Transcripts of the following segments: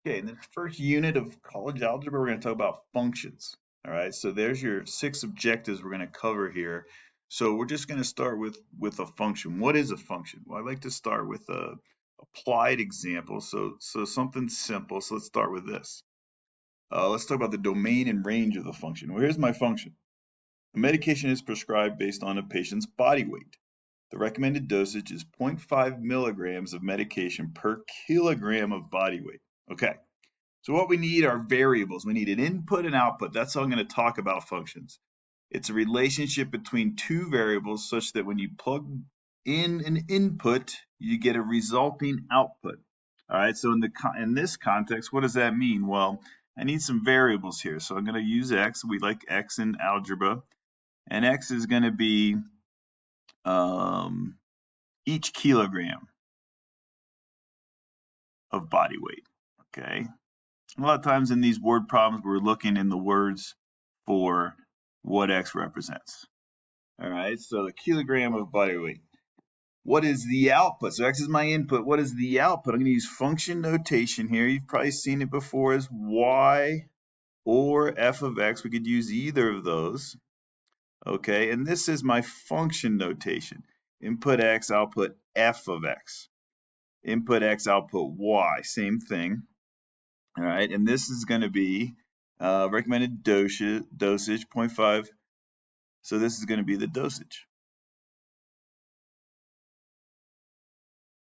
Okay, in the first unit of college algebra, we're going to talk about functions. All right, so there's your 6 objectives we're going to cover here. So we're just going to start with a function. What is a function? Well, I like to start with a applied example. So something simple. So let's start with this. Let's talk about the domain and range of the function. Well, here's my function. A medication is prescribed based on a patient's body weight. The recommended dosage is 0.5 milligrams of medication per kilogram of body weight. Okay. So what we need are variables. We need an input and output. That's how I'm going to talk about functions. It's a relationship between two variables such that when you plug in an input, you get a resulting output. All right, so in this context, what does that mean? Well, I need some variables here. So I'm going to use x. We like x in algebra. And x is going to be um, each kilogram of body weight. Okay. A lot of times in these word problems, we're looking in the words for what x represents. All right, so the kilogram of body weight. What is the output? So x is my input. What is the output? I'm going to use function notation here. You've probably seen it before as y or f of x. We could use either of those. Okay, and this is my function notation. Input x, output f of x. Input x, output y. Same thing. All right, and this is going to be recommended dosage, 0.5. So this is going to be the dosage.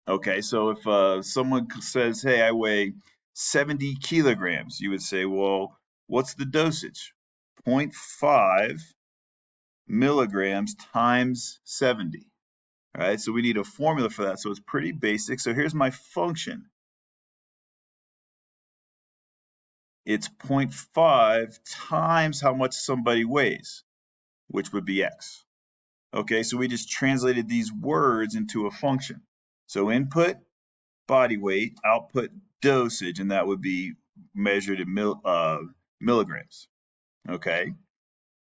Okay, so if someone says, hey, I weigh 70 kilograms, you would say, well, what's the dosage? 0.5 milligrams times 70. All right, so we need a formula for that. So it's pretty basic. So here's my function. It's 0.5 times how much somebody weighs, which would be x. Okay, so we just translated these words into a function. So input, body weight, output, dosage, and that would be measured in milligrams. Okay,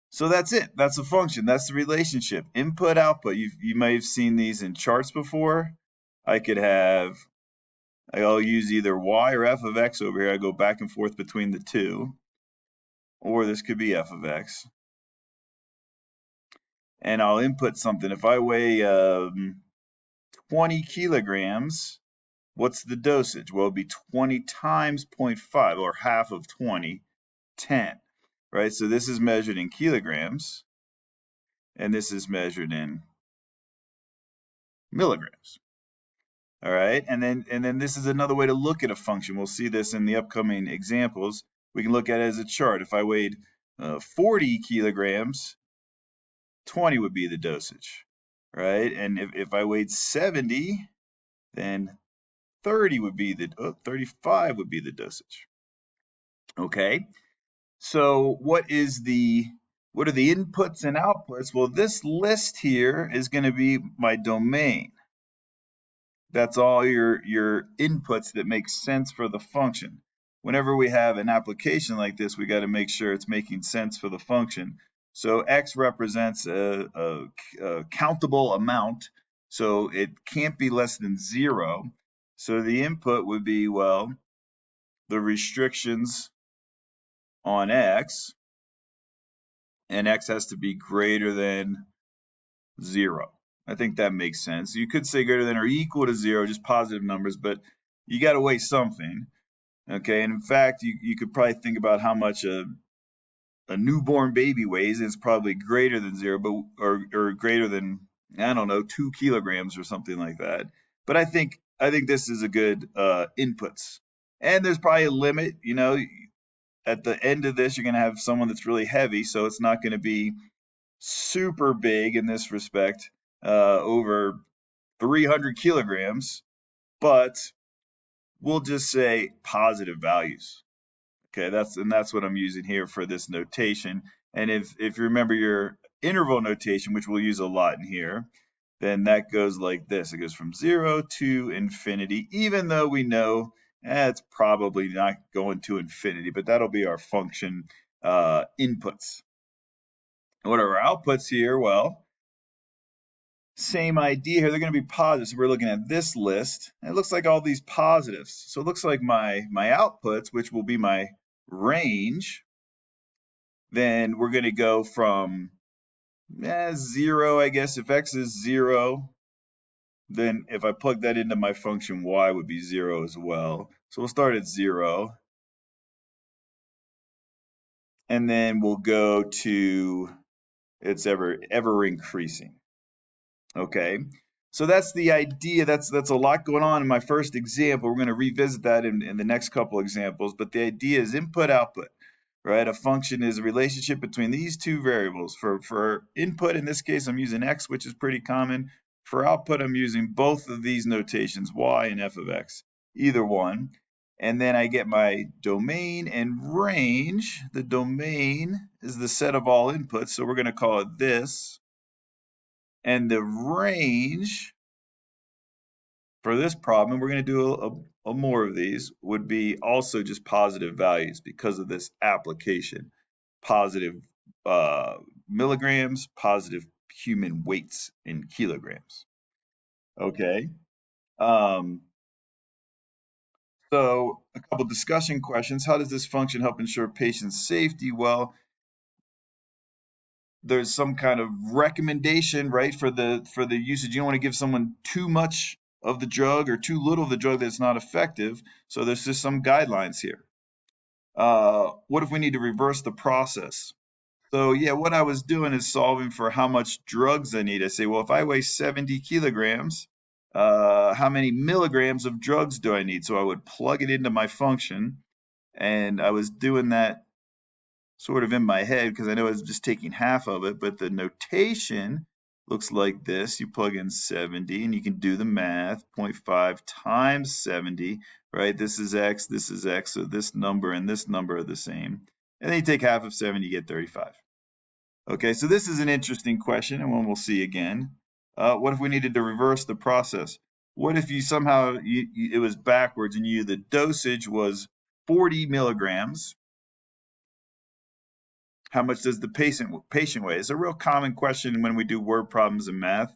so that's it. That's a function. That's the relationship. Input, output. You may have seen these in charts before. I'll use either y or f of x over here. I go back and forth between the two. Or this could be f of x. And I'll input something. If I weigh 20 kilograms, what's the dosage? Well, it'd be 20 times 0.5, or half of 20, 10. Right? So this is measured in kilograms, and this is measured in milligrams. All right, and then this is another way to look at a function. We'll see this in the upcoming examples. We can look at it as a chart. If I weighed 40 kilograms, 20 would be the dosage, right? And if I weighed 70, then 30 would be 35 would be the dosage. Okay, so what are the inputs and outputs? Well, this list here is going to be my domain. That's all your inputs that make sense for the function. Whenever we have an application like this, we got to make sure it's making sense for the function. So x represents a countable amount, so it can't be less than 0. So the input would be, well, the restrictions on x, and x has to be greater than 0. I think that makes sense. You could say greater than or equal to 0, just positive numbers, but you got to weigh something. Okay, and in fact, you could probably think about how much a newborn baby weighs. It's probably greater than 0, but or greater than, I don't know, 2 kilograms or something like that. But I think this is a good inputs. And there's probably a limit. You know, at the end of this, you're going to have someone that's really heavy, so it's not going to be super big in this respect, over 300 kilograms, but we'll just say positive values. Okay, that's what I'm using here for this notation. And if you remember your interval notation, which we'll use a lot in here, then that goes like this. It goes from 0 to infinity, even though we know it's probably not going to infinity, but that'll be our function inputs. What are our outputs here? Well, Same idea here. They're going to be positive. So we're looking at this list. And it looks like all these positives. So it looks like my outputs, which will be my range, then we're going to go from 0, I guess. If x is 0, then if I plug that into my function, y would be 0 as well. So we'll start at 0. And then we'll go to it's ever increasing. Okay. So that's the idea. That's a lot going on in my first example. We're going to revisit that in the next couple examples. But the idea is input output, right? A function is a relationship between these two variables. For input, in this case, I'm using x, which is pretty common. For output, I'm using both of these notations, y and f of x, either one. And then I get my domain and range. The domain is the set of all inputs, so we're going to call it this. And the range for this problem, we're going to do a more of these, would be also just positive values because of this application. Positive milligrams, positive human weights in kilograms. Okay. So a couple discussion questions. How does this function help ensure patient safety? Well, there's some kind of recommendation, right, for the usage. You don't want to give someone too much of the drug or too little of the drug that's not effective. So there's just some guidelines here. What if we need to reverse the process? So yeah, what I was doing is solving for how much drugs I need. I say, well, if I weigh 70 kilograms, how many milligrams of drugs do I need? So I would plug it into my function, and I was doing that sort of in my head because I know I was just taking half of it, but the notation looks like this. You plug in 70 and you can do the math. 0.5 times 70, right? This is x, so this number and this number are the same. And then you take half of 70, you get 35. Okay, so this is an interesting question and one we'll see again. What if we needed to reverse the process? What if you somehow, it was backwards and the dosage was 40 milligrams? How much does the patient weigh? It's a real common question when we do word problems in math.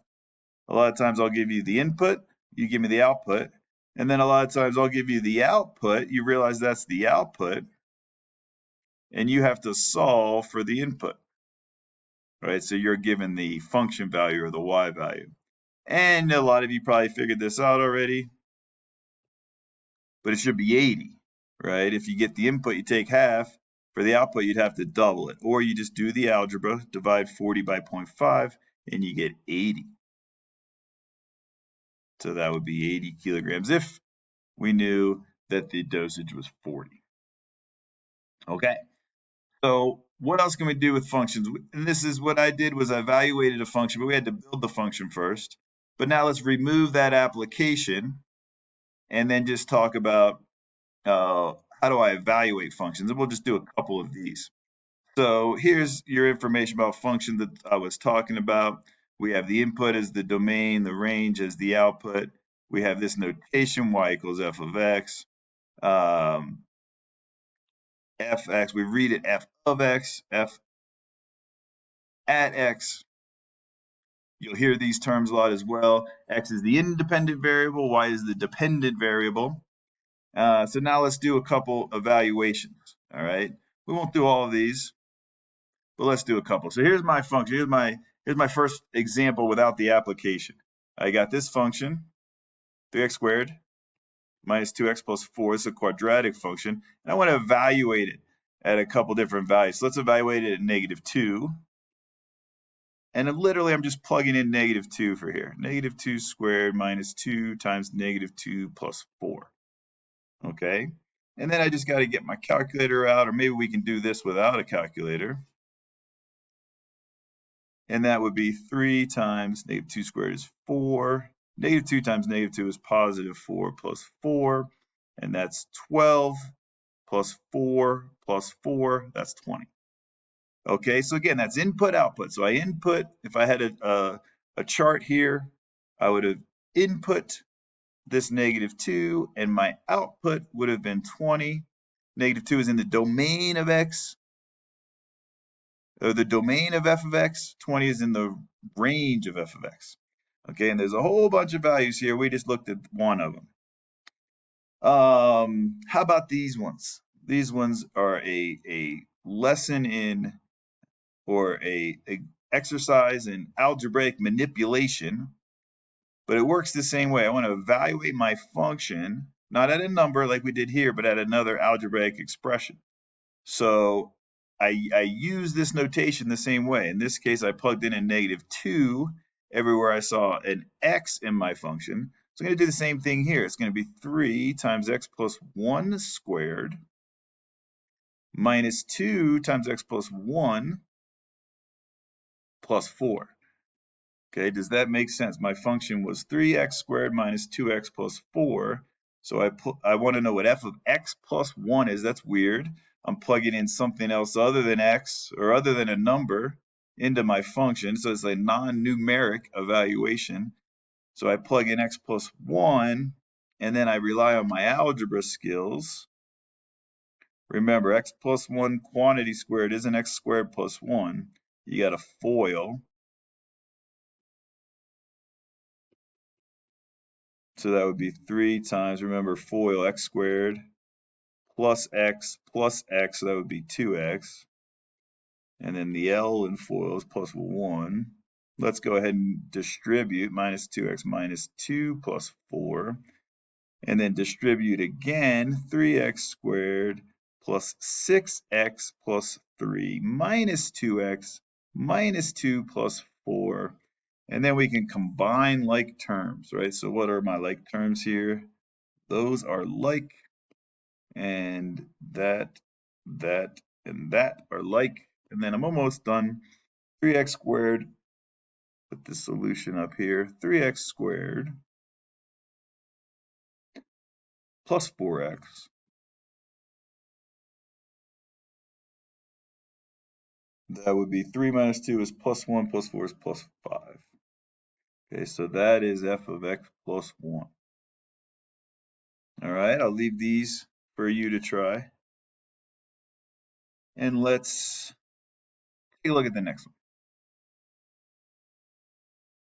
A lot of times I'll give you the input, you give me the output, and then a lot of times I'll give you the output, you realize that's the output, and you have to solve for the input, right? So you're given the function value or the y value. And a lot of you probably figured this out already, but it should be 80, right? If you get the input, you take half. For the output, you'd have to double it. Or you just do the algebra, divide 40 by 0.5, and you get 80. So that would be 80 kilograms if we knew that the dosage was 40. Okay, so what else can we do with functions? And this is what I did was I evaluated a function, but we had to build the function first. But now let's remove that application and then just talk about how do I evaluate functions? And we'll just do a couple of these. So here's your information about function that I was talking about. We have the input as the domain, the range as the output. We have this notation, y equals f of x. Fx, we read it f of x, f at x. You'll hear these terms a lot as well. X is the independent variable, y is the dependent variable. So now let's do a couple evaluations, all right? We won't do all of these, but let's do a couple. So here's my function. Here's my first example without the application. I got this function, 3x squared minus 2x plus 4. It's a quadratic function, and I want to evaluate it at a couple different values. So let's evaluate it at -2. And literally, I'm just plugging in -2 for here. -2 squared minus 2 times -2 plus 4. Okay? And then I just got to get my calculator out, or maybe we can do this without a calculator. And that would be 3 times -2 squared is 4. -2 times -2 is +4 plus 4. And that's 12 plus 4 plus 4. That's 20. Okay, so again, that's input output. So I input, if I had a chart here, I would have input this -2, and my output would have been 20. -2 is in the domain of x, or the domain of f of x. 20 is in the range of f of x. Okay, and there's a whole bunch of values here. We just looked at one of them. How about these ones? These ones are a lesson in, or a exercise in algebraic manipulation, but it works the same way. I want to evaluate my function, not at a number like we did here, but at another algebraic expression. So I use this notation the same way. In this case, I plugged in a -2 everywhere I saw an x in my function. So I'm going to do the same thing here. It's going to be 3 times x plus 1 squared minus 2 times x plus 1 plus 4. Okay, does that make sense? My function was 3x squared minus 2x plus 4. So I want to know what f of x plus 1 is. That's weird. I'm plugging in something else other than x, or other than a number, into my function. So it's a non-numeric evaluation. So I plug in x plus 1, and then I rely on my algebra skills. Remember, x plus 1 quantity squared isn't x squared plus 1. You got to FOIL. So that would be 3 times, remember, FOIL, x squared plus x, so that would be 2x. And then the L in FOIL is plus 1. Let's go ahead and distribute minus 2x minus 2 plus 4. And then distribute again, 3x squared plus 6x plus 3 minus 2x minus 2 plus 4. And then we can combine like terms, right? So what are my like terms here? Those are like, and that, and that are like. And then I'm almost done. 3x squared, put the solution up here, 3x squared plus 4x that would be 3 minus 2 is plus 1 plus 4 is plus 5. Okay, so that is f of x plus 1. All right, I'll leave these for you to try. And let's take a look at the next one.